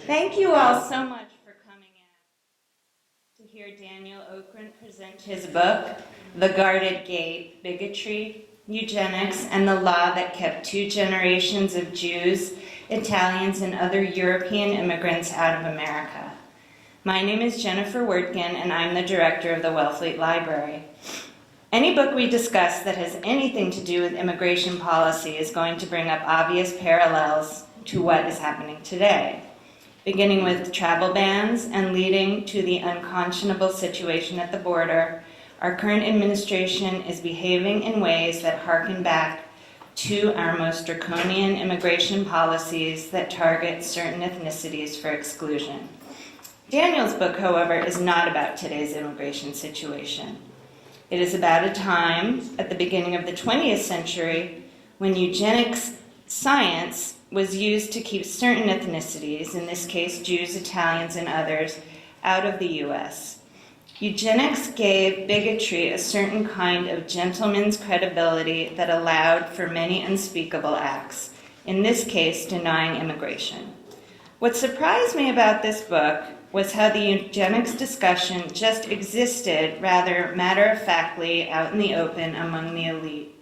Thank you all so much for coming out to hear Daniel Okrent present his book, The Guarded Gate, Bigotry, Eugenics, and the Law That Kept 2 Generations of Jews, Italians, and other European immigrants out of America. My name is Jennifer Wertgen, and I'm the director of the Wellfleet Library. Any book we discuss that has anything to do with immigration policy is going to bring up obvious parallels to what is happening today, beginning with travel bans and leading to the unconscionable situation at the border. Our current administration is behaving in ways that harken back to our most draconian immigration policies that target certain ethnicities for exclusion. Daniel's book, however, is not about today's immigration situation. It is about a time at the beginning of the 20th century when eugenics science was used to keep certain ethnicities, in this case Jews, Italians, and others, out of the U.S. Eugenics gave bigotry a certain kind of gentleman's credibility that allowed for many unspeakable acts, in this case denying immigration. What surprised me about this book was how the eugenics discussion just existed rather matter-of-factly out in the open among the elite.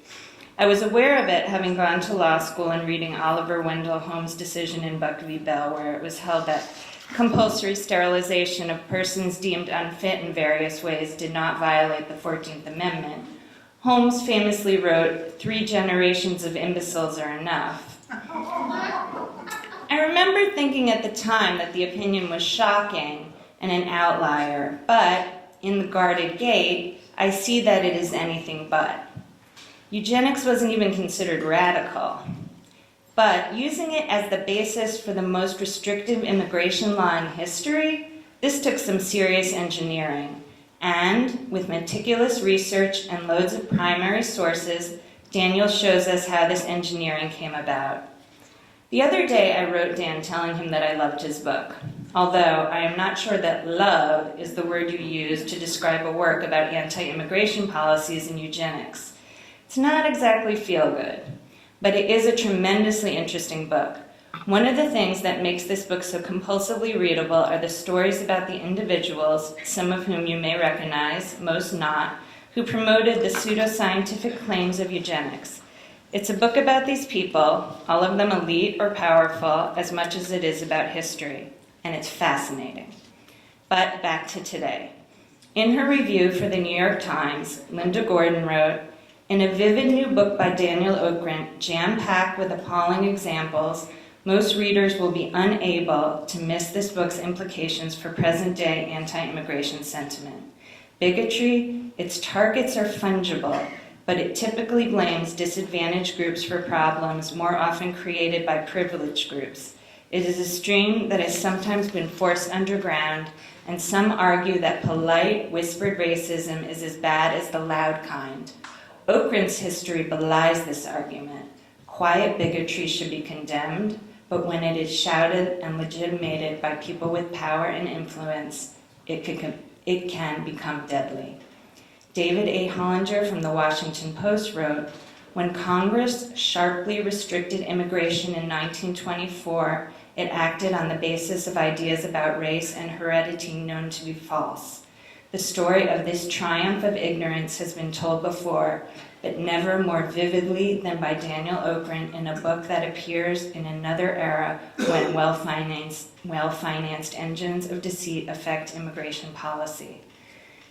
I was aware of it having gone to law school and reading Oliver Wendell Holmes' decision in Buck v. Bell, where it was held that compulsory sterilization of persons deemed unfit in various ways did not violate the 14th Amendment. Holmes famously wrote, "3 generations of imbeciles are enough." I remember thinking at the time that the opinion was shocking and an outlier, but in The Guarded Gate, I see that it is anything but. Eugenics wasn't even considered radical, but using it as the basis for the most restrictive immigration law in history, this took some serious engineering. And with meticulous research and loads of primary sources, Daniel shows us how this engineering came about. The other day I wrote Dan telling him that I loved his book, although I am not sure that love is the word you use to describe a work about anti-immigration policies and eugenics. It's not exactly feel-good, but it is a tremendously interesting book. One of the things that makes this book so compulsively readable are the stories about the individuals, some of whom you may recognize, most not, who promoted the pseudoscientific claims of eugenics. It's a book about these people, all of them elite or powerful, as much as it is about history, and it's fascinating. But back to today. In her review for the New York Times, Linda Gordon wrote, "In a vivid new book by Daniel Okrent, jam-packed with appalling examples, most readers will be unable to miss this book's implications for present-day anti-immigration sentiment. Bigotry, its targets are fungible, but it typically blames disadvantaged groups for problems more often created by privileged groups. It is a stream that has sometimes been forced underground, and some argue that polite, whispered racism is as bad as the loud kind. Okrent's history belies this argument. Quiet bigotry should be condemned, but when it is shouted and legitimated by people with power and influence, it can become deadly." David A. Hollinger from the Washington Post wrote, "When Congress sharply restricted immigration in 1924, it acted on the basis of ideas about race and heredity known to be false. The story of this triumph of ignorance has been told before, but never more vividly than by Daniel Okrent in a book that appears in another era when well-financed engines of deceit affect immigration policy."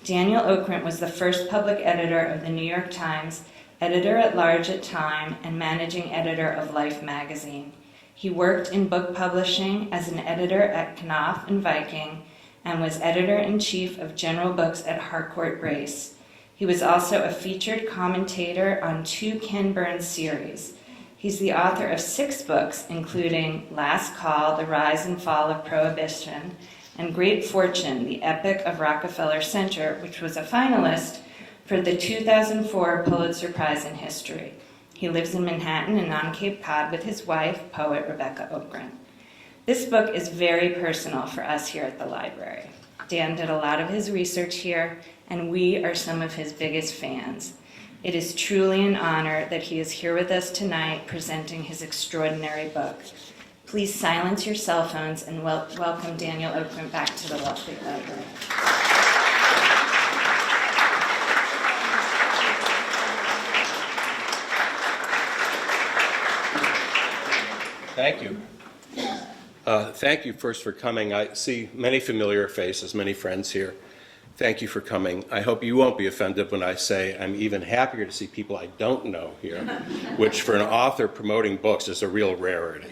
Daniel Okrent was the first public editor of the New York Times, editor-at-large at Time, and managing editor of Life magazine. He worked in book publishing as an editor at Knopf and Viking, and was editor-in-chief of general books at Harcourt Brace. He was also a featured commentator on 2 Ken Burns series. He's the author of 6 books, including Last Call, The Rise and Fall of Prohibition, and Great Fortune, the Epic of Rockefeller Center, which was a finalist for the 2004 Pulitzer Prize in History. He lives in Manhattan and on Cape Cod with his wife, poet Rebecca Okrent. This book is very personal for us here at the library. Dan did a lot of his research here, and we are some of his biggest fans. It is truly an honor that he is here with us tonight presenting his extraordinary book. Please silence your cell phones and welcome Daniel Okrent back to the Wall Street Library. Thank you. Thank you first for coming. I see many familiar faces, many friends here. Thank you for coming. I hope you won't be offended when I say I'm even happier to see people I don't know here, which for an author promoting books is a real rarity.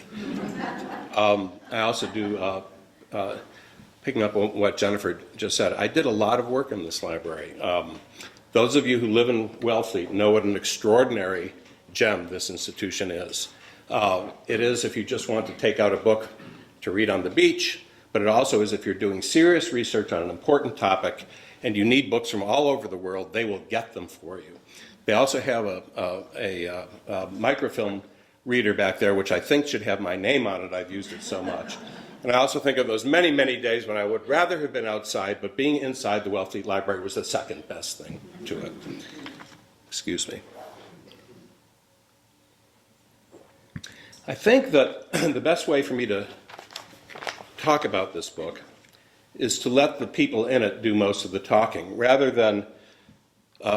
I also do, picking up on what Jennifer just said, I did a lot of work in this library. Those of you who live in Wellfleet know what an extraordinary gem this institution is. It is if you just want to take out a book to read on the beach, but it also is if you're doing serious research on an important topic and you need books from all over the world, they will get them for you. They also have a microfilm reader back there, which I think should have my name on it. I've used it so much. And I also think of those many, many days when I would rather have been outside, but being inside the Wellfleet Library was the second best thing to it. Excuse me. I think that the best way for me to talk about this book is to let the people in it do most of the talking. Rather than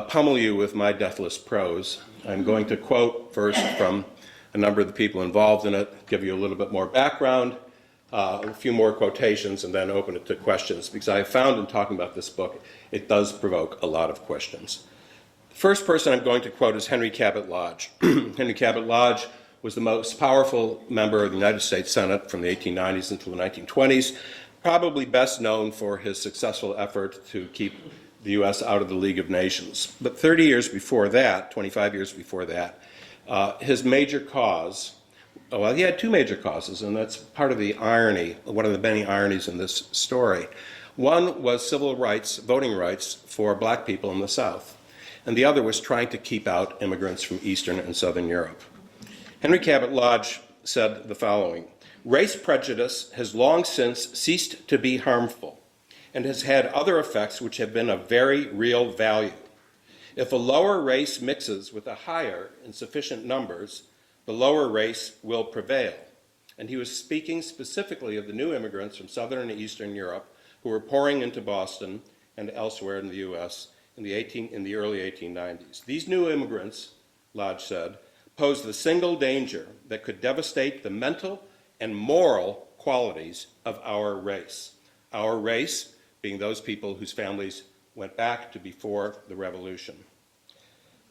pummel you with my deathless prose, I'm going to quote first from a number of the people involved in it, give you a little bit more background, a few more quotations, and then open it to questions, because I have found in talking about this book, it does provoke a lot of questions. The first person I'm going to quote is Henry Cabot Lodge. Henry Cabot Lodge was the most powerful member of the United States Senate from the 1890s until the 1920s, probably best known for his successful effort to keep the U.S. out of the League of Nations. But 30 years before that, 25 years before that, his major cause, well, he had two major causes, and that's part of the irony, one of the many ironies in this story. One was civil rights, voting rights for black people in the South, and the other was trying to keep out immigrants from Eastern and Southern Europe. Henry Cabot Lodge said the following: "Race prejudice has long since ceased to be harmful and has had other effects which have been of very real value. If a lower race mixes with a higher in sufficient numbers, the lower race will prevail." And he was speaking specifically of the new immigrants from Southern and Eastern Europe who were pouring into Boston and elsewhere in the U.S. in the early 1890s. These new immigrants, Lodge said, pose the single danger that could devastate the mental and moral qualities of our race. Our race being those people whose families went back to before the Revolution.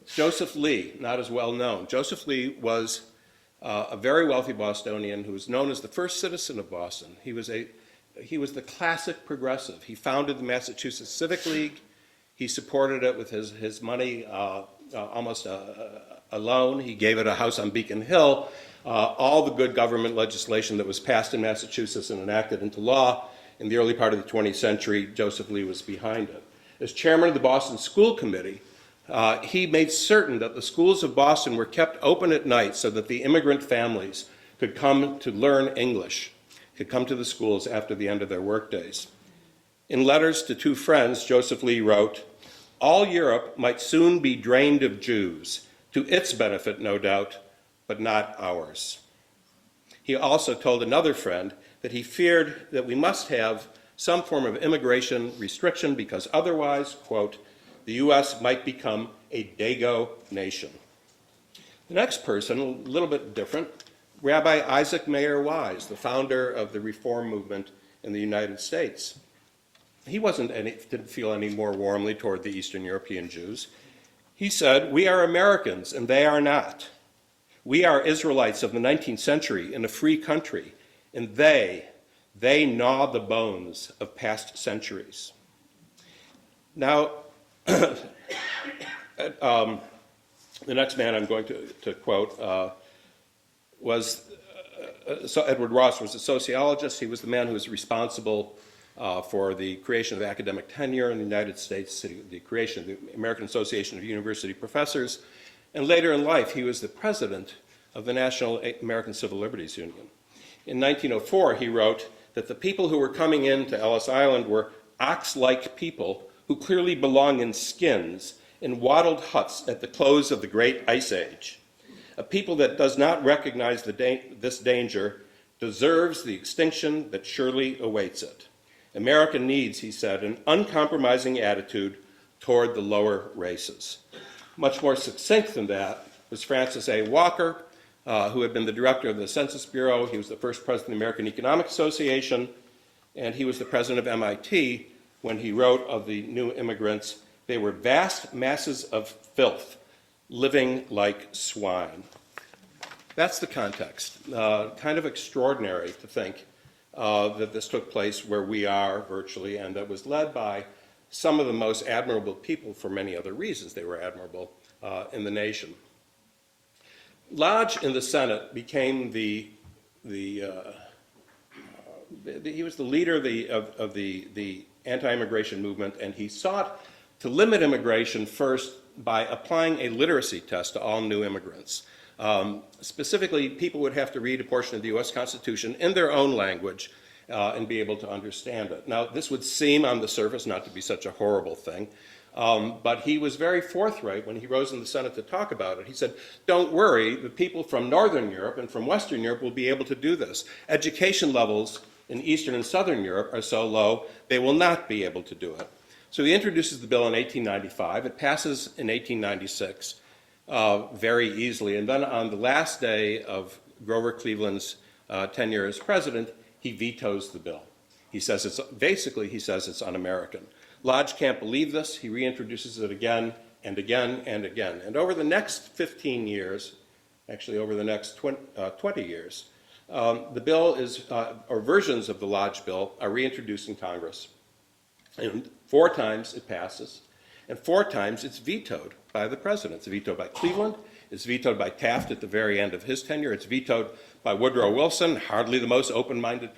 Joseph Lee, not as well known. Joseph Lee was a very wealthy Bostonian who was known as the first citizen of Boston. He was the classic progressive. He founded the Massachusetts Civic League. He supported it with his money, almost a loan. He gave it a house on Beacon Hill. All the good government legislation that was passed in Massachusetts and enacted into law in the early part of the 20th century, Joseph Lee was behind it. As chairman of the Boston School Committee, he made certain that the schools of Boston were kept open at night so that the immigrant families could come to learn English, could come to the schools after the end of their workdays. In letters to two friends, Joseph Lee wrote, "All Europe might soon be drained of Jews, to its benefit, no doubt, but not ours." He also told another friend that he feared that we must have some form of immigration restriction because otherwise, quote, "the U.S. might become a Dago nation." The next person, a little bit different, Rabbi Isaac Mayer Wise, the founder of the Reform movement in the United States. He didn't feel any more warmly toward the Eastern European Jews. He said, "We are Americans and they are not. We are Israelites of the 19th century in a free country, and they gnaw the bones of past centuries." Now, the next man I'm going to quote was Edward Ross, was a sociologist. He was the man who was responsible for the creation of academic tenure in the United States, the creation of the American Association of University Professors, and later in life he was the president of the National American Civil Liberties Union. In 1904 he wrote that the people who were coming into Ellis Island were ox-like people who clearly belong in skins in wattled huts at the close of the Great Ice Age. A people that does not recognize this danger deserves the extinction that surely awaits it. America needs, he said, an uncompromising attitude toward the lower races. Much more succinct than that was Francis A. Walker, who had been the director of the Census Bureau. He was the first president of the American Economic Association, and he was the president of MIT when he wrote of the new immigrants, "They were vast masses of filth, living like swine." That's the context. Kind of extraordinary to think that this took place where we are virtually, and that was led by some of the most admirable people for many other reasons. They were admirable in the nation. Lodge in the Senate became he was the leader of the anti-immigration movement, and he sought to limit immigration first by applying a literacy test to all new immigrants. Specifically, people would have to read a portion of the U.S. Constitution in their own language and be able to understand it. Now, this would seem on the surface not to be such a horrible thing, but he was very forthright when he rose in the Senate to talk about it. He said, "Don't worry, the people from Northern Europe and from Western Europe will be able to do this. Education levels in Eastern and Southern Europe are so low, they will not be able to do it." So he introduces the bill in 1895. It passes in 1896 very easily. And then on the last day of Grover Cleveland's tenure as president, he vetoes the bill. He says it's un-American. Lodge can't believe this. He reintroduces it again and again and again. And over the next 15 years, actually over the next 20 years, the bill or versions of the Lodge bill are reintroduced in Congress. And 4 times it passes, and 4 times it's vetoed by the president. It's vetoed by Cleveland, it's vetoed by Taft at the very end of his tenure, it's vetoed by Woodrow Wilson, hardly the most open-minded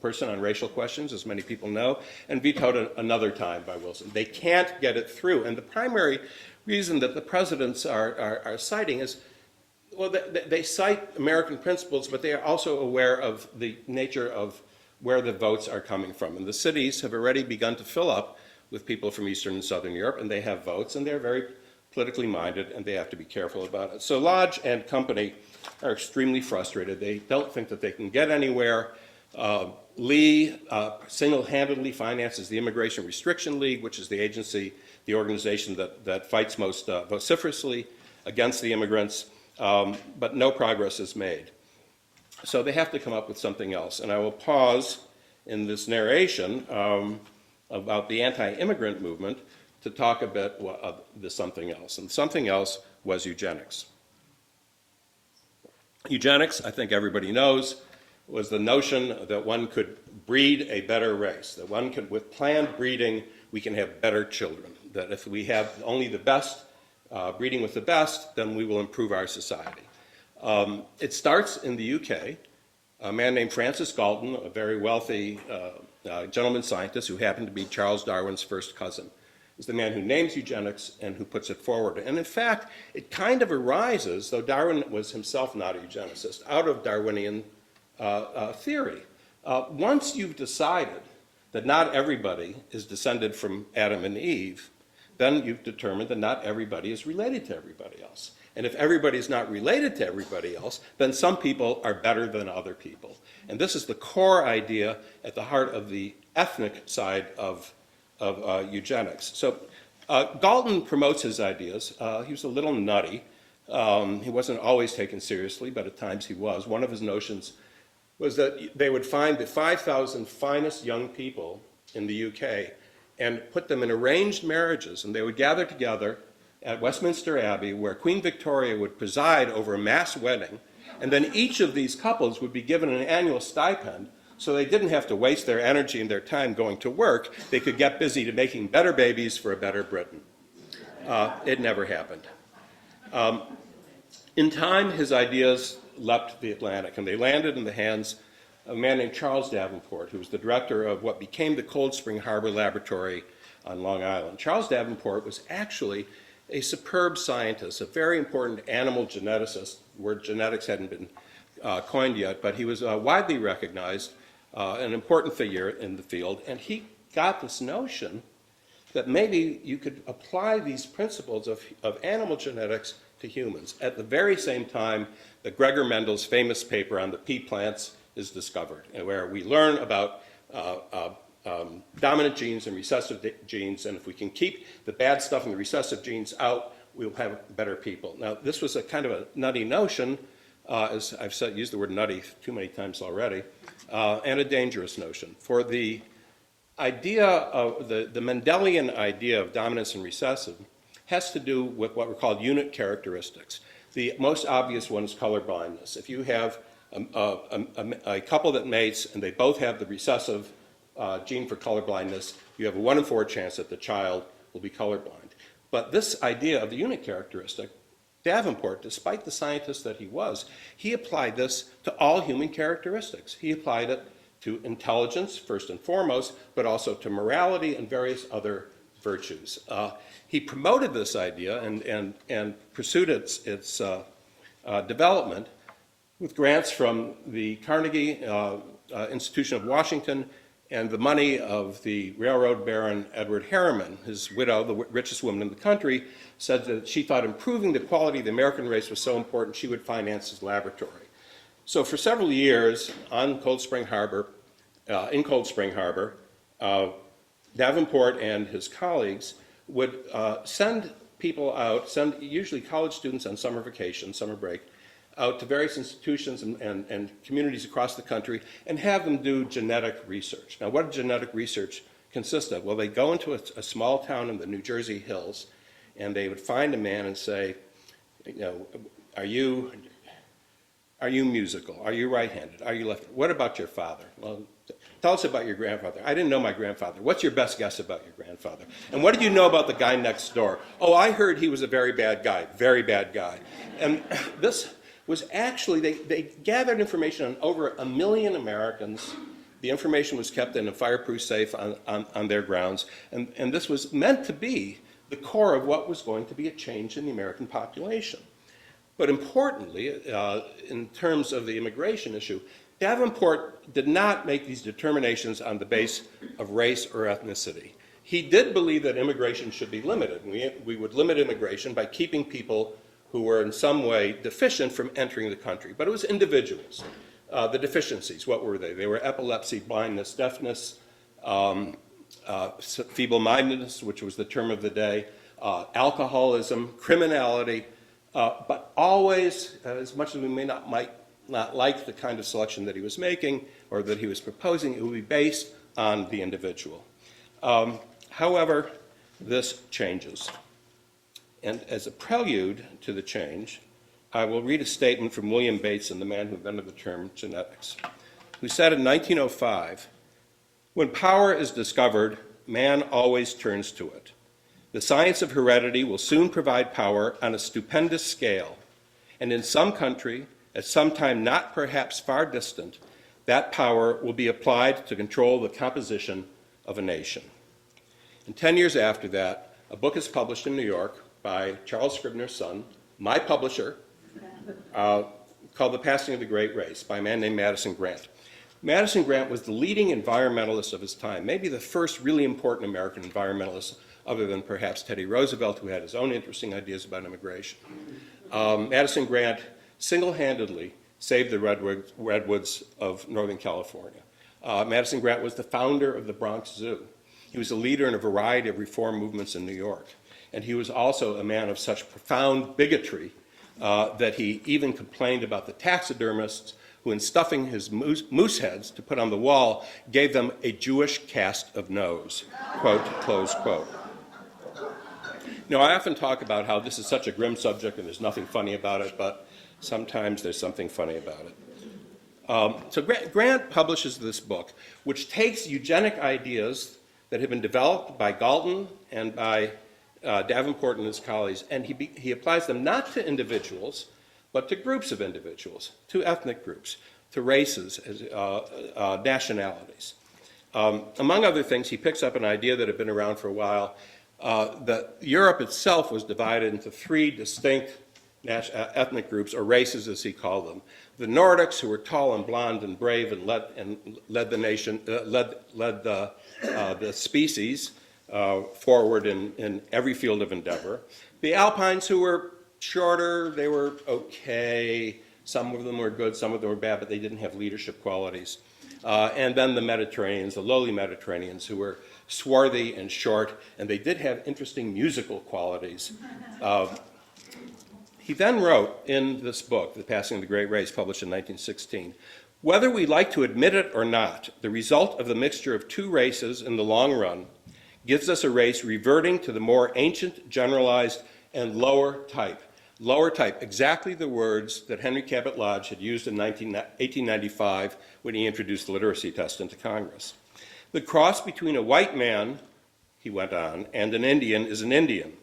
person on racial questions, as many people know, and vetoed another time by Wilson. They can't get it through, and the primary reason that the presidents are citing is, well, they cite American principles, but they are also aware of the nature of where the votes are coming from. And the cities have already begun to fill up with people from Eastern and Southern Europe, and they have votes, and they're very politically minded, and they have to be careful about it. So Lodge and company are extremely frustrated. They don't think that they can get anywhere. Lee single-handedly finances the Immigration Restriction League, which is the organization that fights most vociferously against the immigrants, but no progress is made. So they have to come up with something else. And I will pause in this narration about the anti-immigrant movement to talk a bit of the something else. And something else was eugenics. Eugenics, I think everybody knows, was the notion that one could breed a better race, that one could, with planned breeding, we can have better children, that if we have only the best, breeding with the best, then we will improve our society. It starts in the UK. A man named Francis Galton, a very wealthy gentleman scientist who happened to be Charles Darwin's first cousin, is the man who names eugenics and who puts it forward. And in fact, it kind of arises, though Darwin was himself not a eugenicist, out of Darwinian theory. Once you've decided that not everybody is descended from Adam and Eve, then you've determined that not everybody is related to everybody else. And if everybody is not related to everybody else, then some people are better than other people. And this is the core idea at the heart of the ethnic side of eugenics. So Galton promotes his ideas. He was a little nutty. He wasn't always taken seriously, but at times he was. One of his notions was that they would find the 5,000 finest young people in the UK and put them in arranged marriages, and they would gather together at Westminster Abbey, where Queen Victoria would preside over a mass wedding, and then each of these couples would be given an annual stipend, so they didn't have to waste their energy and their time going to work. They could get busy to making better babies for a better Britain. It never happened. In time, his ideas leapt the Atlantic, and they landed in the hands of a man named Charles Davenport, who was the director of what became the Cold Spring Harbor Laboratory on Long Island. Charles Davenport was actually a superb scientist, a very important animal geneticist. The word genetics hadn't been coined yet, but he was widely recognized, an important figure in the field, and he got this notion that maybe you could apply these principles of animal genetics to humans. At the very same time that Gregor Mendel's famous paper on the pea plants is discovered, and where we learn about dominant genes and recessive genes, and if we can keep the bad stuff and the recessive genes out, we'll have better people. Now, this was a kind of a nutty notion, as I've used the word nutty too many times already, and a dangerous notion. For the idea of the Mendelian idea of dominance and recessive has to do with what were called unit characteristics. The most obvious one is color blindness. If you have a couple that mates and they both have the recessive gene for color blindness, you have a 1 in 4 chance that the child will be colorblind. But this idea of the unit characteristic, Davenport, despite the scientist that he was, he applied this to all human characteristics. He applied it to intelligence, first and foremost, but also to morality and various other virtues. He promoted this idea and pursued its development with grants from the Carnegie Institution of Washington and the money of the railroad baron Edward Harriman. His widow, the richest woman in the country, said that she thought improving the quality of the American race was so important she would finance his laboratory. So for several years in Cold Spring Harbor, Davenport and his colleagues would send people out, send usually college students on summer vacation, summer break, out to various institutions and communities across the country and have them do genetic research. Now, what did genetic research consist of? Well, they'd go into a small town in the New Jersey hills and they would find a man and say, you know, are you musical? Are you right-handed? Are you left-handed? What about your father? Well, tell us about your grandfather. I didn't know my grandfather. What's your best guess about your grandfather? And what did you know about the guy next door? Oh, I heard he was a very bad guy, very bad guy. And this was actually, they gathered information on over 1 million Americans. The information was kept in a fireproof safe on their grounds. And this was meant to be the core of what was going to be a change in the American population. But importantly, in terms of the immigration issue, Davenport did not make these determinations on the base of race or ethnicity. He did believe that immigration should be limited. We would limit immigration by keeping people who were in some way deficient from entering the country. But it was individuals. The deficiencies, what were they? They were epilepsy, blindness, deafness, feeble-mindedness, which was the term of the day, alcoholism, criminality, but always, as much as we might not like the kind of selection that he was making or that he was proposing, it would be based on the individual. However, this changes. And as a prelude to the change, I will read a statement from William Bateson, the man who invented the term genetics, who said in 1905, "When power is discovered, man always turns to it. The science of heredity will soon provide power on a stupendous scale, and in some country, at some time not perhaps far distant, that power will be applied to control the composition of a nation." And 10 years after that, a book is published in New York by Charles Scribner's son, my publisher, called The Passing of the Great Race by a man named Madison Grant. Madison Grant was the leading environmentalist of his time, maybe the first really important American environmentalist other than perhaps Teddy Roosevelt, who had his own interesting ideas about immigration. Madison Grant single-handedly saved the redwoods of Northern California. Madison Grant was the founder of the Bronx Zoo. He was a leader in a variety of reform movements in New York. And he was also a man of such profound bigotry that he even complained about the taxidermists who, in stuffing his moose heads to put on the wall, gave them a Jewish cast of nose, quote, close quote. Now, I often talk about how this is such a grim subject and there's nothing funny about it, but sometimes there's something funny about it. So Grant publishes this book, which takes eugenic ideas that have been developed by Galton and by Davenport and his colleagues, and he applies them not to individuals, but to groups of individuals, to ethnic groups, to races, nationalities. Among other things, he picks up an idea that had been around for a while, that Europe itself was divided into 3 distinct ethnic groups, or races as he called them. The Nordics, who were tall and blonde and brave and led the species forward in every field of endeavor. The Alpines, who were shorter, they were okay, Some of them were good, some of them were bad, but they didn't have leadership qualities. And then the Mediterraneans, the lowly Mediterraneans, who were swarthy and short, and they did have interesting musical qualities. He then wrote in this book, The Passing of the Great Race, published in 1916, whether we like to admit it or not, the result of the mixture of two races in the long run gives us a race reverting to the more ancient, generalized, and lower type. Lower type, exactly the words that Henry Cabot Lodge had used in 1895 when he introduced the literacy test into Congress. The cross between a white man, he went on, and an Indian is an Indian.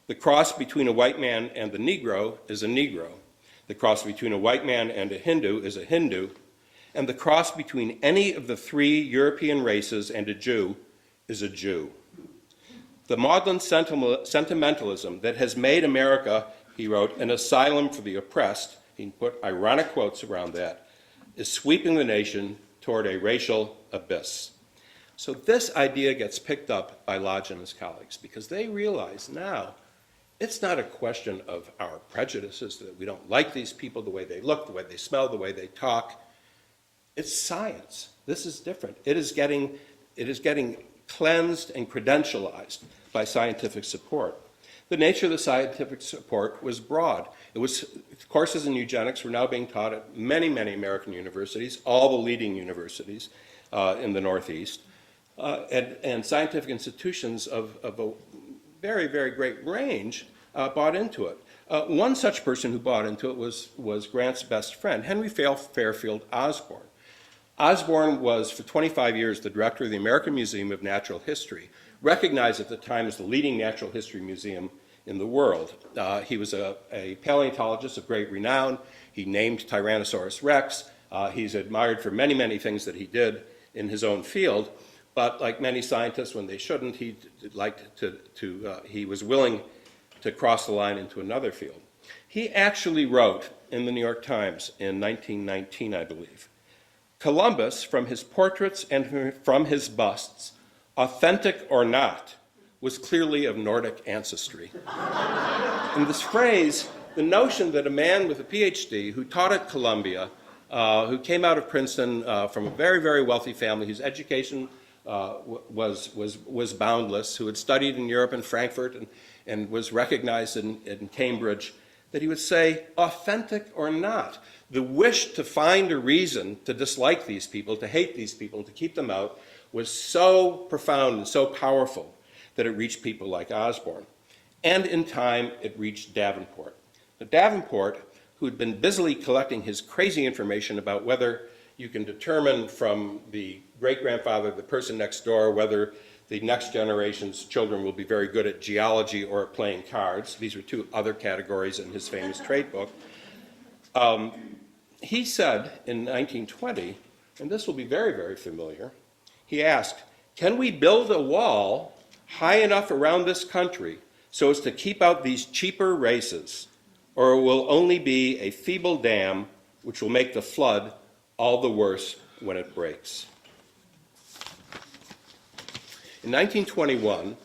The cross between a white man and the Negro is a Negro. The cross between a white man and a Hindu is a Hindu. And the cross between any of the three European races and a Jew is a Jew. The maudlin sentimentalism that has made America, he wrote, an asylum for the oppressed, he put ironic quotes around that, is sweeping the nation toward a racial abyss. So this idea gets picked up by Lodge and his colleagues because they realize now it's not a question of our prejudices, that we don't like these people, the way they look, the way they smell, the way they talk. It's science. This is different. It is getting cleansed and credentialized by scientific support. The nature of the scientific support was broad. It was courses in eugenics were now being taught at many, many American universities, all the leading universities in the Northeast, and scientific institutions of a very, very great range bought into it. One such person who bought into it was Grant's best friend, Henry Fairfield Osborn. Osborn was, for 25 years, the director of the American Museum of Natural History, recognized at the time as the leading natural history museum in the world. He was a paleontologist of great renown. He named Tyrannosaurus Rex. He's admired for many, many things that he did in his own field. But like many scientists, when they shouldn't, he was willing to cross the line into another field. He actually wrote in the New York Times in 1919, I believe, Columbus, from his portraits and from his busts, authentic or not, was clearly of Nordic ancestry. In this phrase, the notion that a man with a PhD who taught at Columbia, who came out of Princeton from a very, very wealthy family, whose education was boundless, who had studied in Europe and Frankfurt and was recognized in Cambridge, that he would say, authentic or not. The wish to find a reason to dislike these people, to hate these people, to keep them out, was so profound and so powerful that it reached people like Osborn. And in time, it reached Davenport. Now, Davenport, who had been busily collecting his crazy information about whether you can determine from the great-grandfather, the person next door, whether the next generation's children will be very good at geology or at playing cards. These are two other categories in his famous trade book. He said in 1920, and this will be very, very familiar, he asked, can we build a wall high enough around this country so as to keep out these cheaper races, or it will only be a feeble dam which will make the flood all the worse when it breaks? In 1921,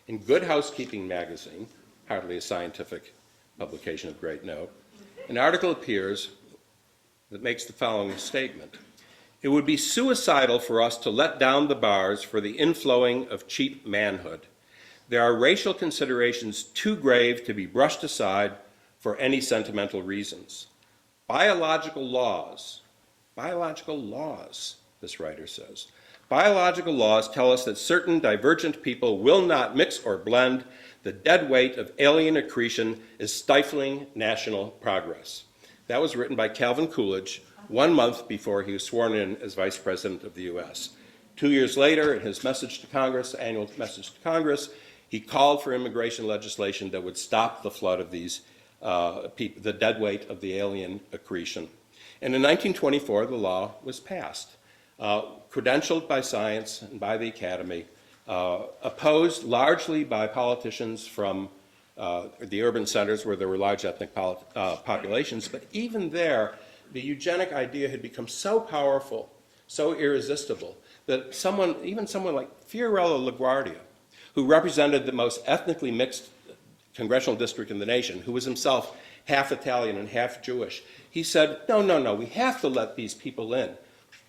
in Good Housekeeping magazine, hardly a scientific publication of great note, an article appears that makes the following statement. It would be suicidal for us to let down the bars for the inflowing of cheap manhood. There are racial considerations too grave to be brushed aside for any sentimental reasons. Biological laws, this writer says, biological laws tell us that certain divergent people will not mix or blend. The dead weight of alien accretion is stifling national progress. That was written by Calvin Coolidge 1 month before he was sworn in as Vice President of the U.S. 2 years later, in his message to Congress, annual message to Congress, he called for immigration legislation that would stop the flood of these people, the dead weight of the alien accretion. And in 1924, the law was passed, credentialed by science and by the Academy, opposed largely by politicians from the urban centers where there were large ethnic populations. But even there, the eugenic idea had become so powerful, so irresistible, that even someone like Fiorello LaGuardia, who represented the most ethnically mixed congressional district in the nation, who was himself half Italian and half Jewish. He said, no, we have to let these people in,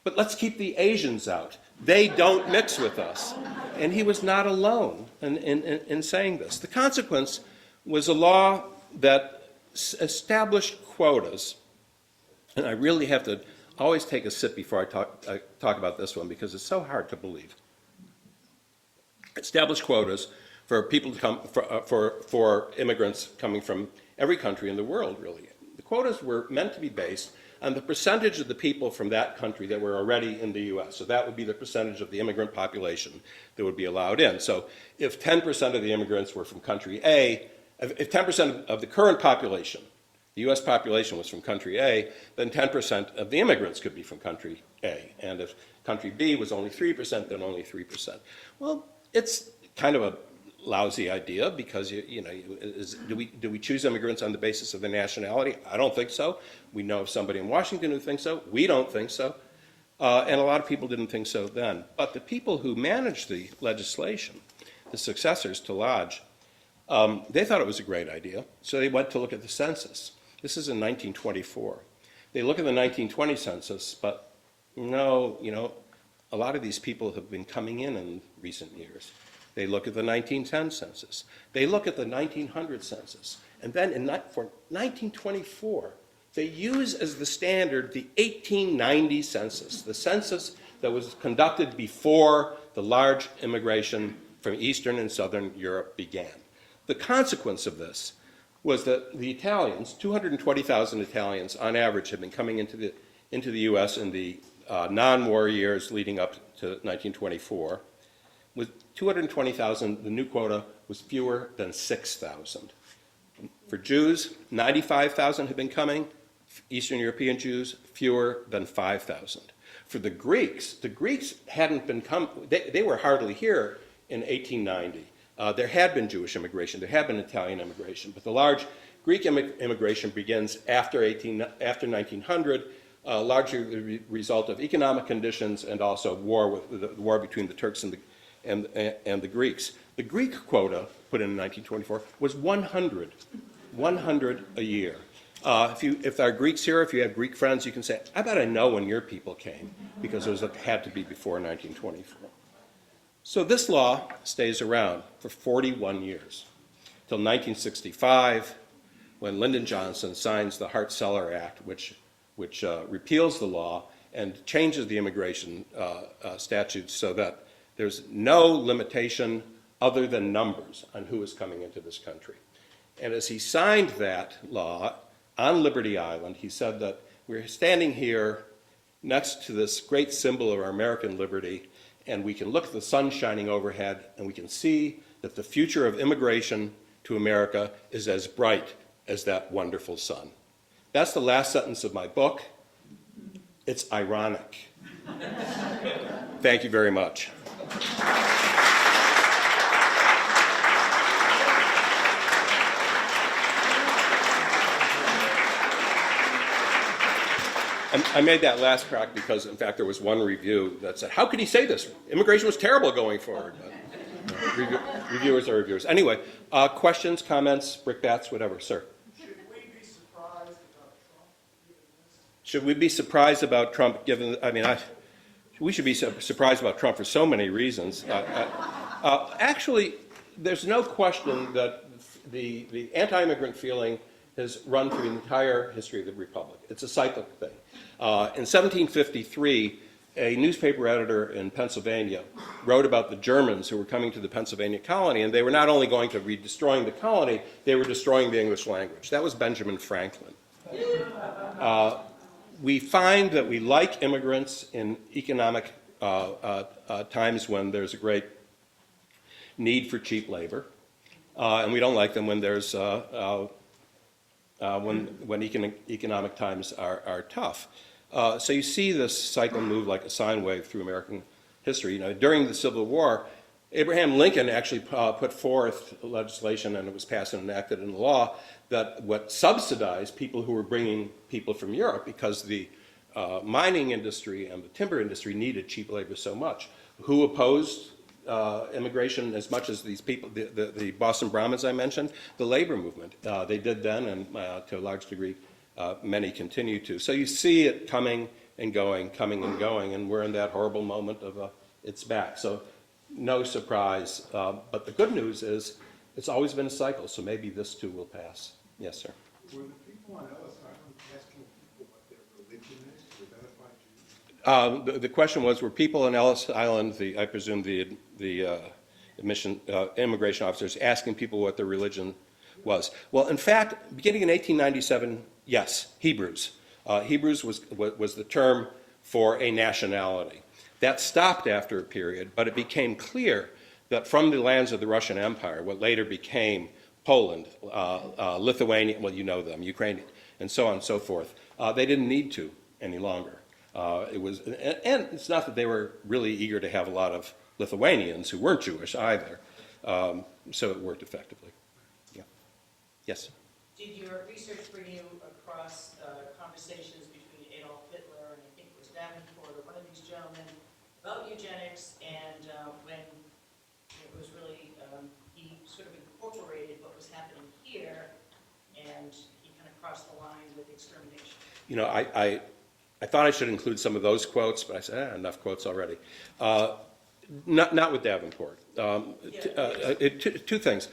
but let's keep the Asians out. They don't mix with us. And he was not alone in saying this. The consequence was a law that established quotas, and I really have to always take a sip before I talk about this one because it's so hard to believe. Established quotas for people to come, for immigrants coming from every country in the world, really. The quotas were meant to be based on the percentage of the people from that country that were already in the U.S. So that would be the percentage of the immigrant population that would be allowed in. So if 10% of the immigrants were from country A, if 10% of the current population, the U.S. population was from country A, then 10% of the immigrants could be from country A. And if country B was only 3%, then only 3%. Well, it's kind of a lousy idea because do we choose immigrants on the basis of their nationality? I don't think so. We know of somebody in Washington who thinks so. We don't think so. And a lot of people didn't think so then. But the people who managed the legislation, the successors to Lodge, they thought it was a great idea. So they went to look at the census. This is in 1924. They look at the 1920 census, but no, a lot of these people have been coming in recent years. They look at the 1910 census. They look at the 1900 census. And then for 1924, they use as the standard the 1890 census, the census that was conducted before the large immigration from Eastern and Southern Europe began. The consequence of this was that the Italians, 220,000 Italians on average, had been coming into the U.S. in the non-war years leading up to 1924. With 220,000, the new quota was fewer than 6,000. For Jews, 95,000 had been coming. Eastern European Jews, fewer than 5,000. For the Greeks hadn't been they were hardly here in 1890. There had been Jewish immigration, there had been Italian immigration, but the large Greek immigration begins after 1900, largely the result of economic conditions and also the war between the Turks and the Greeks. The Greek quota put in 1924 was 100 a year. If there are Greeks here, if you have Greek friends, you can say, I bet I know when your people came, because it had to be before 1924. So this law stays around for 41 years, till 1965, when Lyndon Johnson signs the Hart-Celler Act, which repeals the law and changes the immigration statutes so that there's no limitation other than numbers on who is coming into this country. And as he signed that law on Liberty Island, he said that we're standing here next to this great symbol of our American liberty, and we can look at the sun shining overhead, and we can see that the future of immigration to America is as bright as that wonderful sun. That's the last sentence of my book. It's ironic. Thank you very much. I made that last crack because, in fact, there was one review that said, how could he say this? Immigration was terrible going forward. Reviewers are reviewers. Anyway, questions, comments, brickbats, whatever. Sir? Should we be surprised about Trump given, we should be surprised about Trump for so many reasons. Actually, there's no question that the anti-immigrant feeling has run through the entire history of the Republic. It's a cyclic thing. In 1753, a newspaper editor in Pennsylvania wrote about the Germans who were coming to the Pennsylvania colony, and they were not only going to be destroying the colony, they were destroying the English language. That was Benjamin Franklin. We find that we like immigrants in economic times when there's a great need for cheap labor, and we don't like them when there's when economic times are tough. So you see this cycle move like a sine wave through American history. During the Civil War, Abraham Lincoln actually put forth legislation, and it was passed and enacted into law, that what subsidized people who were bringing people from Europe, because the mining industry and the timber industry needed cheap labor so much. Who opposed immigration as much as these people, the Boston Brahmins I mentioned, the labor movement. They did then, and to a large degree, many continue to. So you see it coming and going, and we're in that horrible moment of it's back. So no surprise. But the good news is it's always been a cycle, so maybe this too will pass. Yes, sir. Were the people on Ellis Island asking people what their religion is to identify Jews? The question was, were people on Ellis Island, I presume the immigration officers, asking people what their religion was? Well, in fact, beginning in 1897, yes, Hebrews. Hebrews was the term for a nationality. That stopped after a period, but it became clear that from the lands of the Russian Empire, what later became Poland, Lithuania, well, you know them, Ukraine, and so on and so forth, they didn't need to any longer. And it's not that they were really eager to have a lot of Lithuanians who weren't Jewish either, so it worked effectively. Yeah. Yes? Did your research bring you across conversations between Adolf Hitler and I think it was Davenport or one of these gentlemen about eugenics, and when it was really, he sort of incorporated what was happening here, and he kind of crossed the line with extermination? You know, I thought I should include some of those quotes, but I said, enough quotes already. Not with Davenport. Two things.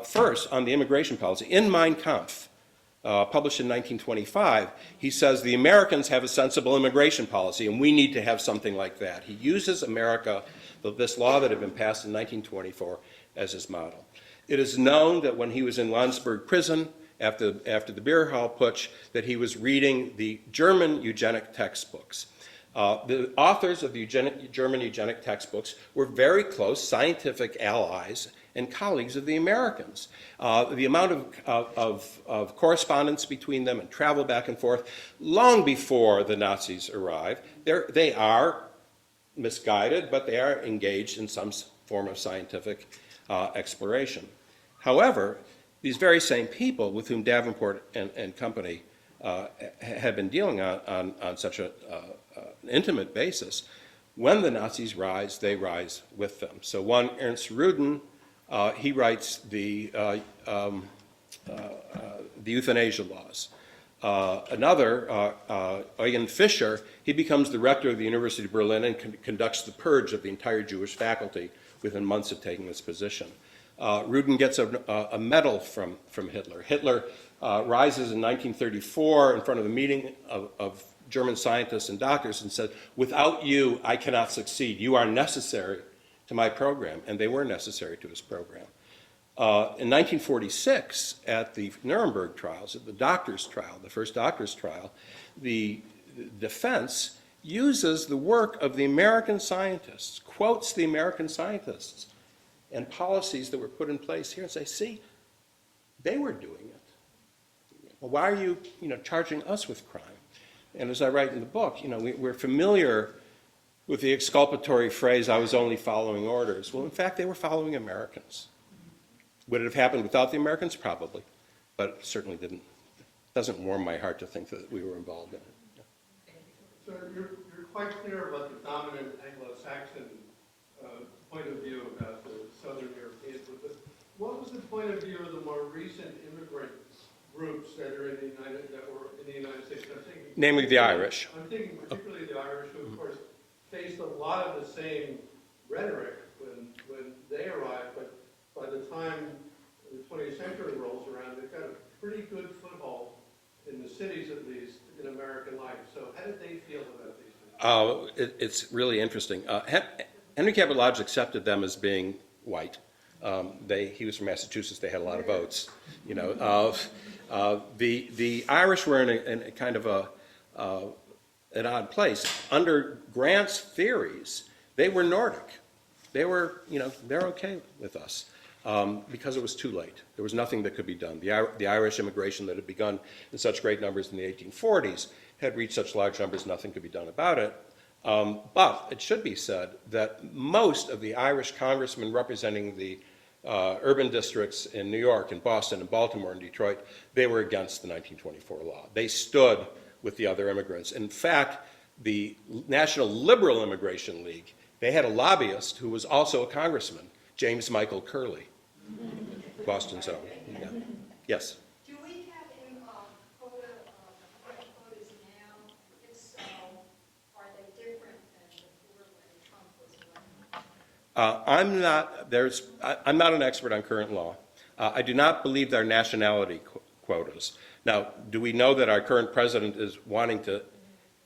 First, on the immigration policy, in Mein Kampf, published in 1925, he says the Americans have a sensible immigration policy, and we need to have something like that. He uses America, this law that had been passed in 1924, as his model. It is known that when he was in Landsberg prison, after the beer hall putsch, that he was reading the German eugenic textbooks. The authors of the German eugenic textbooks were very close scientific allies and colleagues of the Americans. The amount of correspondence between them and travel back and forth, long before the Nazis arrive, they are misguided, but they are engaged in some form of scientific exploration. However, these very same people with whom Davenport and company had been dealing on such an intimate basis, when the Nazis rise, they rise with them. So one, Ernst Rudin, he writes the euthanasia laws. Another, Eugen Fischer, he becomes the rector of the University of Berlin and conducts the purge of the entire Jewish faculty within months of taking this position. Rudin gets a medal from Hitler. Hitler rises in 1934 in front of a meeting of German scientists and doctors and said, "Without you, I cannot succeed. You are necessary to my program," and they were necessary to his program. In 1946, at the Nuremberg trials, at the doctor's trial, the first doctor's trial, the defense uses the work of the American scientists, quotes the American scientists, and policies that were put in place here, and say, "See, they were doing it. Well, why are you, charging us with crime?" And as I write in the book, we're familiar with the exculpatory phrase, "I was only following orders." Well, in fact, they were following Americans. Would it have happened without the Americans? Probably, but it certainly didn't. It doesn't warm my heart to think that we were involved in it. Yeah. So you're quite clear about the dominant Anglo-Saxon point of view about the Southern Europeans. But what was the point of view of the more recent immigrant groups that were in the United States? Namely the Irish. I'm thinking particularly the Irish, who of course faced a lot of the same rhetoric when they arrived, but by the time the 20th century rolls around, they've got a pretty good foothold in the cities, at least, in American life. So how did they feel about these things? It's really interesting. Henry Cabot Lodge accepted them as being white. He was from Massachusetts. They had a lot of votes. The Irish were in a kind of an odd place. Under Grant's theories, they were Nordic. They were, they're okay with us because it was too late. There was nothing that could be done. The Irish immigration that had begun in such great numbers in the 1840s had reached such large numbers, nothing could be done about it. But it should be said that most of the Irish congressmen representing the urban districts in New York and Boston and Baltimore and Detroit, they were against the 1924 law. They stood with the other immigrants. In fact, the National Liberal Immigration League They had a lobbyist who was also a congressman, James Michael Curley, Boston Zoo. Yeah. Yes? Do we have any quotas now? If so, are they different than before when Trump was elected? I'm not an expert on current law. I do not believe there are nationality quotas. Now, do we know that our current president is wanting to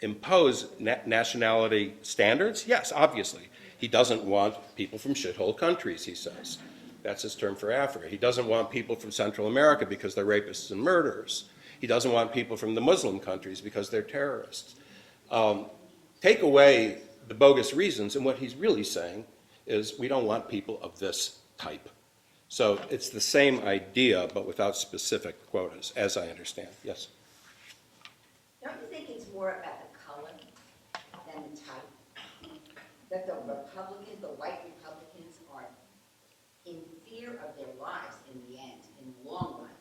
impose nationality standards? Yes, obviously. He doesn't want people from shithole countries, he says. That's his term for Africa. He doesn't want people from Central America because they're rapists and murderers. He doesn't want people from the Muslim countries because they're terrorists. Take away the bogus reasons, and what he's really saying is we don't want people of this type. So it's the same idea, but without specific quotas, as I understand. Yes? Don't you think it's more about the color than the type? That the Republicans, the white Republicans, are in fear of their lives in the end, in the long run,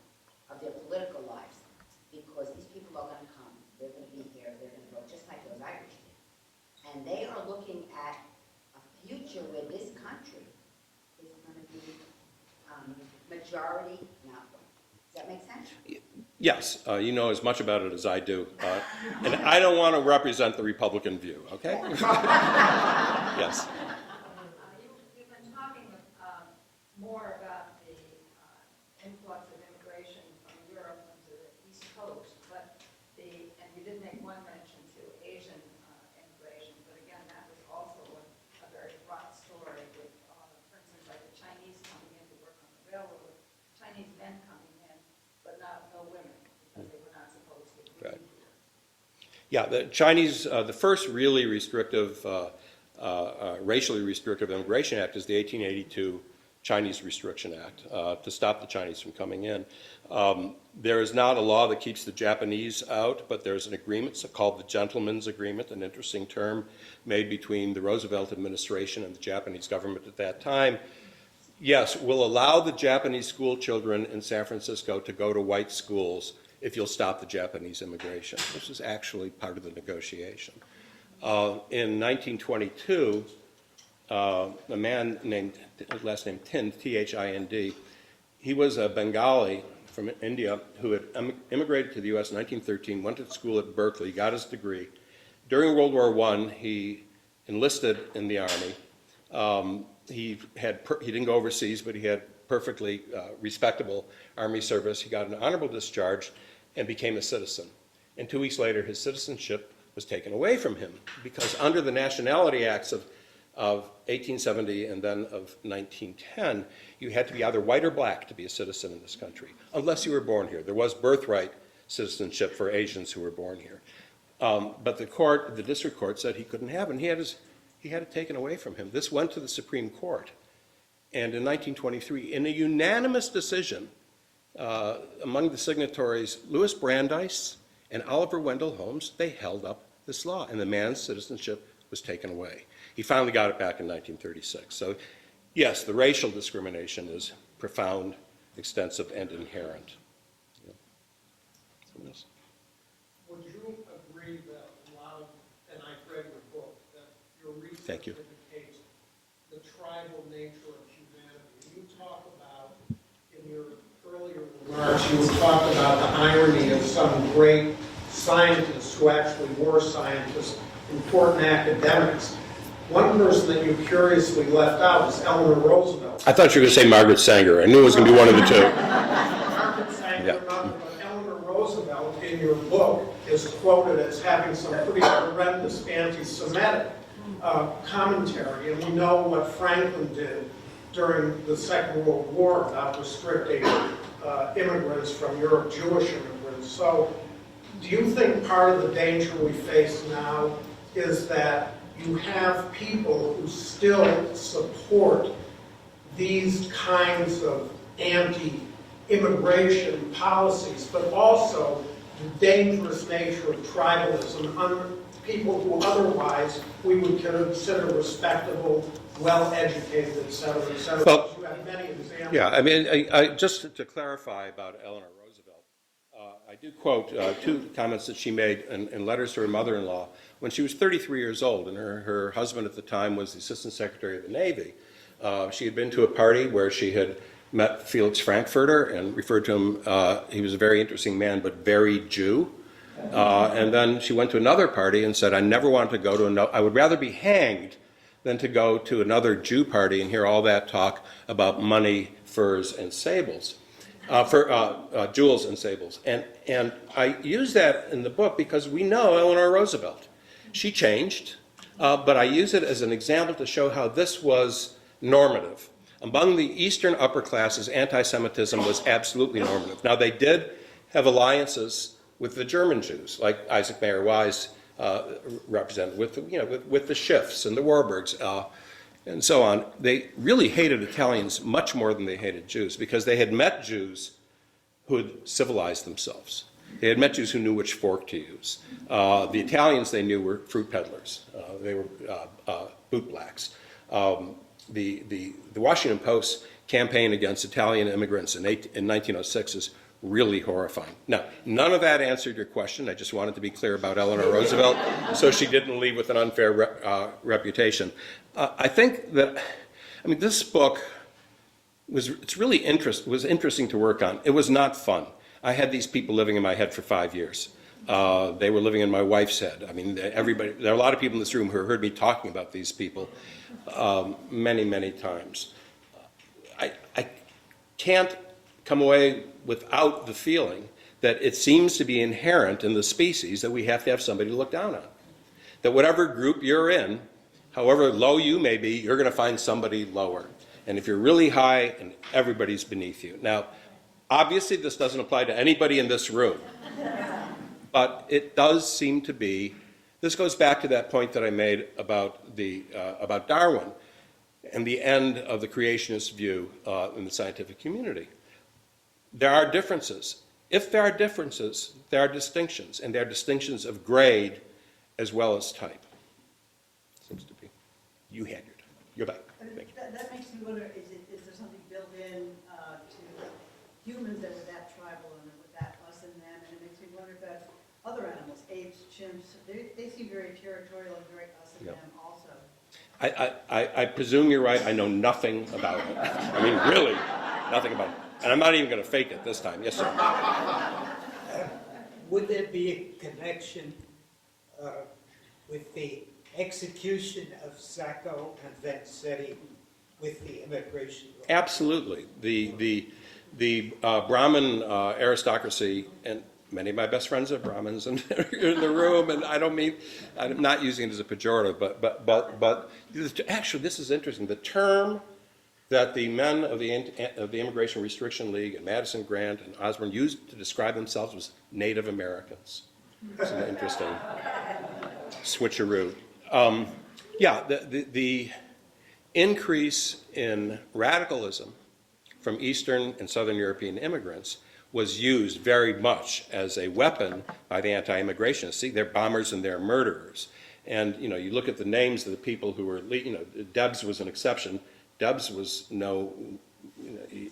of their political lives, because these people are going to come, they're going to be here, they're going to vote, just like those Irish did. And they are looking at a future where this country is going to be majority not white. Does that make sense? Yes, you know as much about it as I do. And I don't want to represent the Republican view, okay? Yes. You've been talking more about the influx of immigration from Europe into the East Coast, and you did make one mention to Asian immigration, but again, that was also a very fraught story with, for instance, like the Chinese coming in to work on the railroad, Chinese men coming in, but no women, because they were not supposed to be Right. here. Yeah, the Chinese, the first really restrictive, racially restrictive Immigration Act is the 1882 Chinese Restriction Act to stop the Chinese from coming in. There is not a law that keeps the Japanese out, but there's an agreement called the Gentleman's Agreement, an interesting term made between the Roosevelt administration and the Japanese government at that time. Yes, we'll allow the Japanese school children in San Francisco to go to white schools if you'll stop the Japanese immigration. This is actually part of the negotiation. In 1922, a man named, his last name Thind, T-H-I-N-D, he was a Bengali from India who had immigrated to the U.S. in 1913, went to school at Berkeley, got his degree. During World War I, he enlisted in the Army. He didn't go overseas, but he had perfectly respectable Army service. He got an honorable discharge and became a citizen. And 2 weeks later, his citizenship was taken away from him because under the Nationality Acts of 1870 and then of 1910, you had to be either white or black to be a citizen in this country, unless you were born here. There was birthright citizenship for Asians who were born here. But the district court said he couldn't have it, and he had it taken away from him. This went to the Supreme Court. And in 1923, in a unanimous decision among the signatories, Louis Brandeis and Oliver Wendell Holmes, they held up this law, and the man's citizenship was taken away. He finally got it back in 1936. So, yes, the racial discrimination is profound, extensive, and inherent. Yeah. Someone else? Would you agree that a lot of, and I've read your book, that your research Thank you. indicates the tribal nature of humanity? You talk about, in your earlier remarks, you talked about the irony of some great scientists who actually were scientists, important academics. One person that you curiously left out is Eleanor Roosevelt. I thought you were going to say Margaret Sanger. I knew it was going to be one of the two. Margaret Sanger, but Eleanor Roosevelt in your book is quoted as having some pretty horrendous anti-Semitic commentary, and we know what Franklin did during the Second World War about restricting immigrants from Europe, Jewish immigrants. So do you think part of the danger we face now is that you have people who still support these kinds of anti-immigration policies, but also the dangerous nature of tribalism, people who otherwise we would consider respectable, well-educated, et cetera, et cetera. Well, You have many examples. Yeah, I mean, I just to clarify about Eleanor Roosevelt, I I do quote two comments that she made in letters to her mother-in-law when she was 33 years old, and her husband at the time was the Assistant Secretary of the Navy. She had been to a party where she had met Felix Frankfurter and referred to him, he was a very interesting man, but very Jew. And then she went to another party and said, I never want to go to I would rather be hanged than to go to another Jew party and hear all that talk about money, furs, and sables. Jewels and sables. And I use that in the book because we know Eleanor Roosevelt. She changed, but I use it as an example to show how this was normative. Among the Eastern upper classes, anti-Semitism was absolutely normative. Now, they did have alliances with the German Jews, like Isaac Mayer Wise represented, with the Schiffs and the Warburgs, and so on. They really hated Italians much more than they hated Jews because they had met Jews who had civilized themselves. They had met Jews who knew which fork to use. The Italians they knew were fruit peddlers. They were bootblacks. The Washington Post campaign against Italian immigrants in 1906 is really horrifying. Now, none of that answered your question. I just wanted to be clear about Eleanor Roosevelt so she didn't leave with an unfair reputation. I think that, this book was interesting to work on. It was not fun. I had these people living in my head for 5 years. They were living in my wife's head. There are a lot of people in this room who heard me talking about these people many, many times. I can't come away without the feeling that it seems to be inherent in the species that we have to have somebody to look down on. That whatever group you're in, however low you may be, you're going to find somebody lower. And if you're really high, and everybody's beneath you. Now, obviously this doesn't apply to anybody in this room. But it does seem to be, this goes back to that point that I made about Darwin and the end of the creationist view in the scientific community. There are differences. If there are differences, there are distinctions, and there are distinctions of grade as well as type. Seems to be. You had your time. You're back. Thank you. That makes me wonder, is there something built in to humans that were that tribal and with that us and them, and it makes me wonder about other animals, apes, chimps, they seem very territorial and very us and them also. I presume you're right. I know nothing about it. Really, nothing about it. And I'm not even going to fake it this time. Yes, sir. Would there be a connection with the execution of Sacco and Vanzetti with the immigration law? Absolutely. The Brahmin aristocracy, and many of my best friends are Brahmins and they're in the room, and I'm not using it as a pejorative, but actually this is interesting. The term that the men of the Immigration Restriction League and Madison Grant and Osborn used to describe themselves was Native Americans. It's an interesting switcheroo. The increase in radicalism from Eastern and Southern European immigrants was used very much as a weapon by the anti-immigrationists. See, they're bombers and they're murderers. And, you look at the names of the people who were, Debs was an exception. Debs was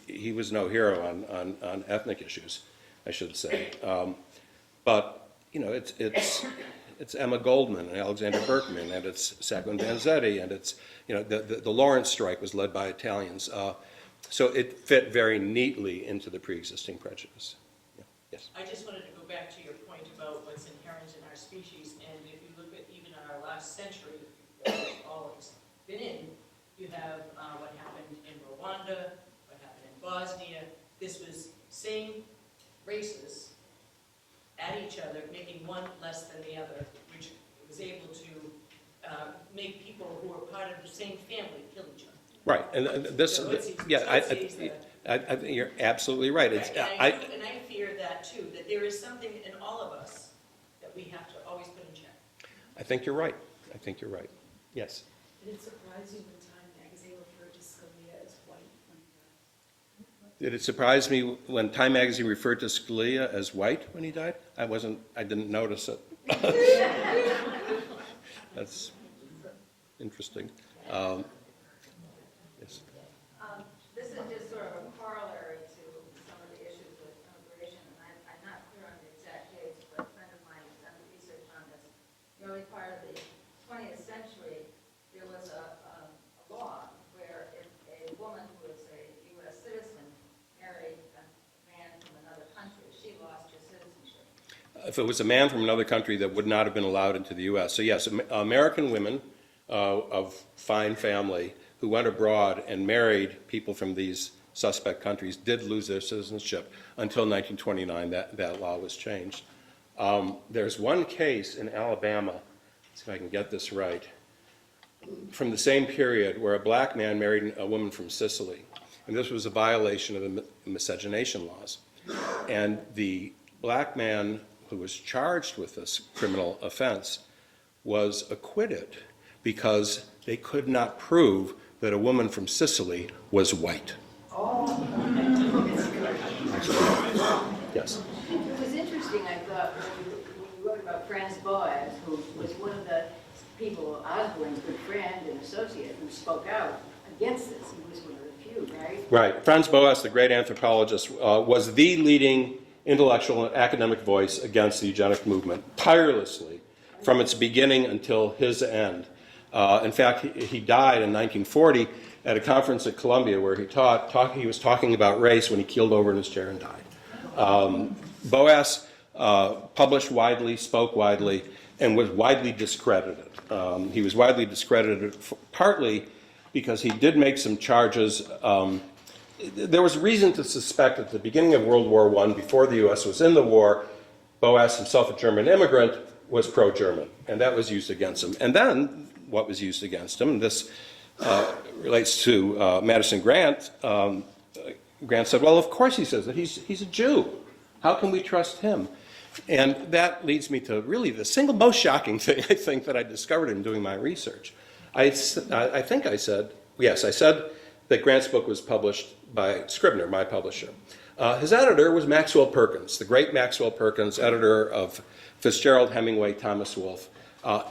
he was no hero on ethnic issues, I should say. But it's Emma Goldman and Alexander Berkman, and it's Sacco and Vanzetti, and it's, the Lawrence strike was led by Italians. So it fit very neatly into the pre-existing prejudice. Yeah. Yes. I just wanted to go back to your point about what's inherent in our species, and if you look at even our last century, that we've always been in, you have what happened in Rwanda, what happened in Bosnia. This was same races at each other, making one less than the other, which was able to make people who were part of the same family kill each other. Right, and this, So I think you're absolutely right. Right. And I fear that too, that there is something in all of us that we have to always put in check. I think you're right. Yes. Did it surprise you when Time magazine referred to Scalia as white? Did it surprise me when Time magazine referred to Scalia as white when he died? I didn't notice it. That's interesting. Yes. This is just sort of a corollary to some of the issues with immigration, and I'm not clear on the if it was a man from another country that would not have been allowed into the U.S. So yes, American women of fine family who went abroad and married people from these suspect countries did lose their citizenship until 1929. That law was changed. There's one case in Alabama, let's see if I can get this right, from the same period where a black man married a woman from Sicily. And this was a violation of the miscegenation laws. And the black man who was charged with this criminal offense was acquitted because they could not prove that a woman from Sicily was white. Yes. It was interesting, I thought, when you wrote about Franz Boas, who was one of the people, Osborn's good friend and associate, who spoke out against this. He was one of the few, right? Right. Franz Boas, the great anthropologist, was the leading intellectual and academic voice against the eugenic movement, tirelessly, from its beginning until his end. In fact, he died in 1940 at a conference at Columbia where he was talking about race when he keeled over in his chair and died. Boas published widely, spoke widely, and was widely discredited. He was widely discredited partly because he did make some charges. There was reason to suspect at the beginning of World War I, before the U.S. was in the war, Boas, himself a German immigrant, was pro-German, and that was used against him. And then what was used against him, this relates to Madison Grant. Grant said, well, of course he says that he's a Jew. How can we trust him? And that leads me to really the single most shocking thing, I think, that I discovered in doing my research. I think I said that Grant's book was published by Scribner, my publisher. His editor was Maxwell Perkins, the great Maxwell Perkins, editor of Fitzgerald, Hemingway, Thomas Wolfe.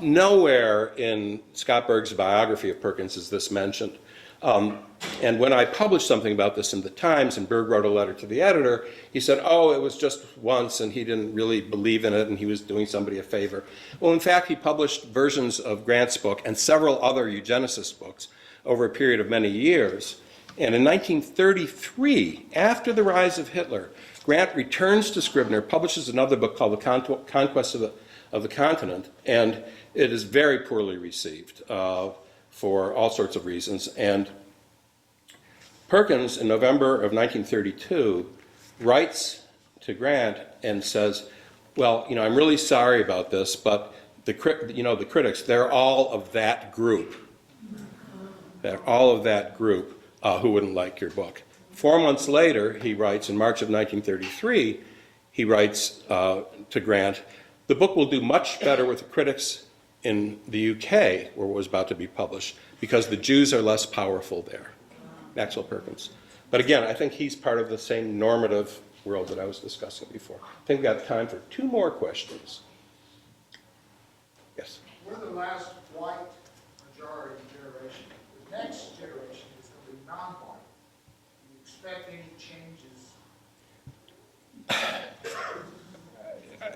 Nowhere in Scott Berg's biography of Perkins is this mentioned. And when I published something about this in the Times, and Berg wrote a letter to the editor, he said, oh, it was just once, and he didn't really believe in it, and he was doing somebody a favor. Well, in fact, he published versions of Grant's book and several other eugenicist books over a period of many years. And in 1933, after the rise of Hitler, Grant returns to Scribner, publishes another book called The Conquest of the Continent, and it is very poorly received for all sorts of reasons. And Perkins, in November of 1932, writes to Grant and says, well, I'm really sorry about this, but the critics, they're all of that group. They're all of that group who wouldn't like your book. 4 months later, he writes, in March of 1933, he writes to Grant, the book will do much better with the critics in the UK, where it was about to be published, because the Jews are less powerful there. Maxwell Perkins. But again, I think he's part of the same normative world that I was discussing before. I think we've got time for 2 more questions. Yes? We're the last white majority generation. The next generation is going to be non-white. Do you expect any changes?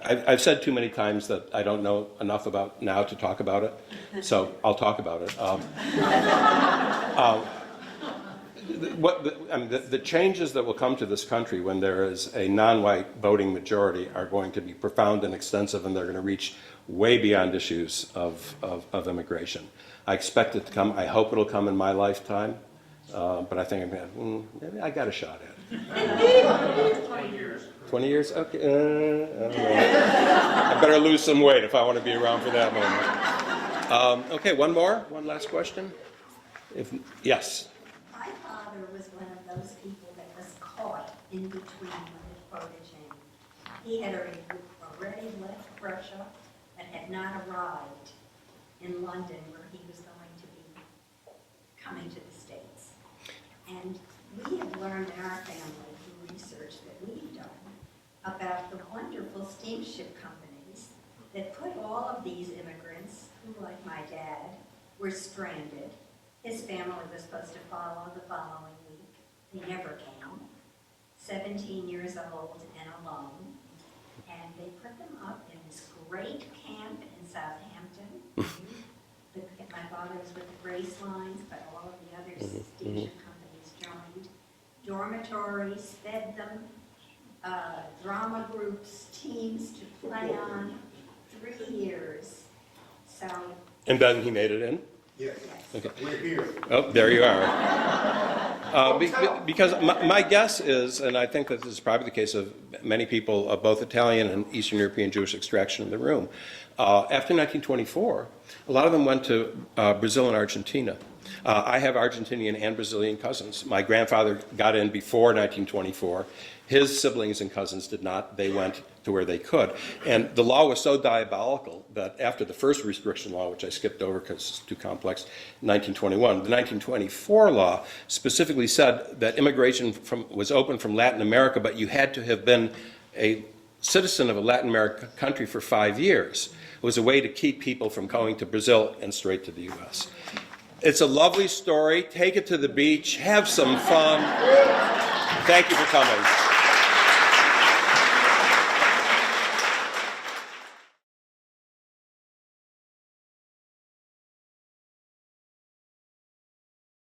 I've said too many times that I don't know enough about now to talk about it, so I'll talk about it. The changes that will come to this country when there is a non-white voting majority are going to be profound and extensive, and they're going to reach way beyond issues of immigration. I expect it to come. I hope it'll come in my lifetime, but I think maybe I got a shot at it. 20 years. 20 years? Okay. I don't know. I better lose some weight if I want to be around for that moment. Okay, one last question. Yes. My father was one of those people that was caught in between when his photo changed. He had already left Prussia and had not arrived in London where he was going to be coming to the States. And we have learned in our family through research that we've done about the wonderful steamship companies that put all of these immigrants, who like my dad, were stranded. His family was supposed to follow the following week. They never came. 17 years old and alone. And they put them up in this great camp in Southampton. My father was with the Grace Lines, but all of the other steamship companies joined. Dormitories, fed them, drama groups, teams to play on 3 years. So, And then he made it in? Yes, Okay. we're here. Oh, there you are. Because my guess is, and I think that this is probably the case of many people of both Italian and Eastern European Jewish extraction in the room, after 1924, a lot of them went to Brazil and Argentina. I have Argentinian and Brazilian cousins. My grandfather got in before 1924. His siblings and cousins did not. They went to where they could. And the law was so diabolical that after the first restriction law, which I skipped over because it's too complex, 1921, the 1924 law specifically said that immigration was open from Latin America, but you had to have been a citizen of a Latin American country for 5 years. It was a way to keep people from going to Brazil and straight to the U.S. It's a lovely story. Take it to the beach. Have some fun. Thank you for coming.